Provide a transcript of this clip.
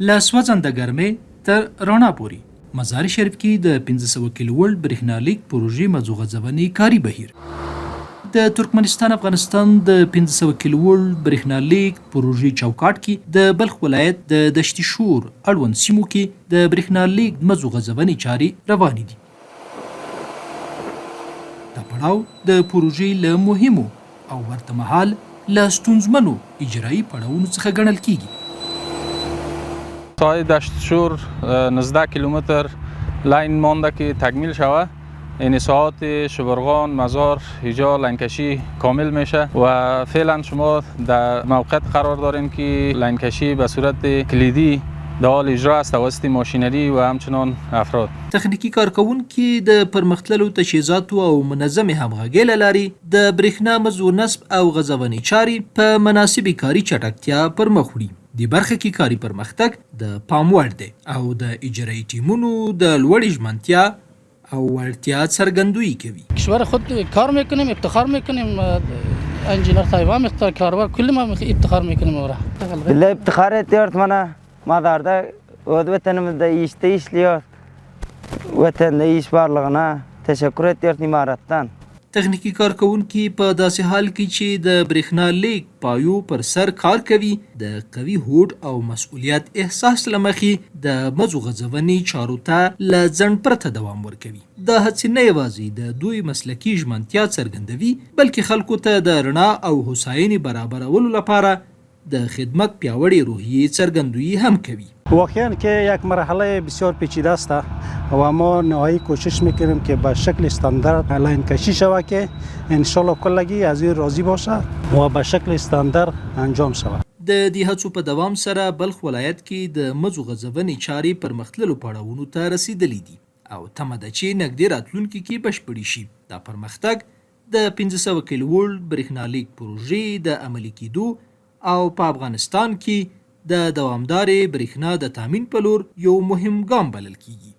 له سوځنده ګرمۍ تر رڼا پورې مزار شریف کې د 1500 کیلو ولټ برېښنالیک پروژې مزوغځونې کاري بهیر. د ترکمنستان افغانستان د 1500 کیلو ولټ برېښنالیک پروژې چوکاټ کې د بلخ ولایت د دشت شور اړوند سیمو کې د برېښنالیک مزوغځونې چارې روانې دي. دا پړاو د پروژې له مهمو او ورته مهال له ستونزمنو اجرایي پړاوونو څخه ګڼل کیږي. ساحل دشت شور 19 کیلومتر لاین مانده که تکمیل شوه. انصاعات شبرغان، مزار، هیجا، لنکشی کامل میشه و فعلا شما در موقعیت قرار دارین که لنکشی به صورت کلیدی در حال اجرا است توسط ماشینری و همچنان افراد. تخنیکی کارکوونکي د پرمختللو تجهیزاتو او منظمې همغږۍ له لارې د برېښنا مزو نصب او غځونې چارې په مناسبې کاري چټکتیا پر مخ وړي. د برخه کې کاري پرمختګ د پام وړ دی او د اجرایي ټیمونو د لوړې ژمنتیا او وړتیا څرګندویی کوي. کشور خود کار میکنیم، افتخار میکنیم. انجینر صاحب هم کاربر کل ما افتخار میکنیم. بالله افتخارات يارت منا مادارda vatanımızda işte işliyor. Vatanda iş varlığına teşekkür ediyoruz imarattan. تخنیکی کارکوونکي په داسې حال کې چې د برېښنالیک پایو پر سر کار کوي د قوي هوډ او مسؤلیت احساس له مخې د مزو غځونې چارو ته له ځنډ پرته دوام ورکوي. دا هڅې نه یوازې د دوی مسلکي ژمنتیا څرګندوي بلکې خلکو ته د رڼا او هوساینې برابرولو لپاره د خدمت پیاوړې روحیې څرګندویی هم کوي. واقعا که یک مرحله بسیار پیچیده است و ما نهایی کوشش میکنیم که به شکل استاندارد لاین کشی شود که انشالله کلگی از این راضی باشه و به شکل استاندارد انجام شود. د دې هڅو په دوام سره بلخ ولایت کې د مزو غځونې چارې پرمختللو پړاوونو ته رسیدلې دي او تمه ده چې نږدې راتلونکي کې بشپړې شي. دا پرمختګ د 1500 کیلو ولټ برېښنالیک پروژې د عملي کېدو او په افغانستان کې د دوامدارې برېښنا د تامین په لور یو مهم ګام بلل کیږي.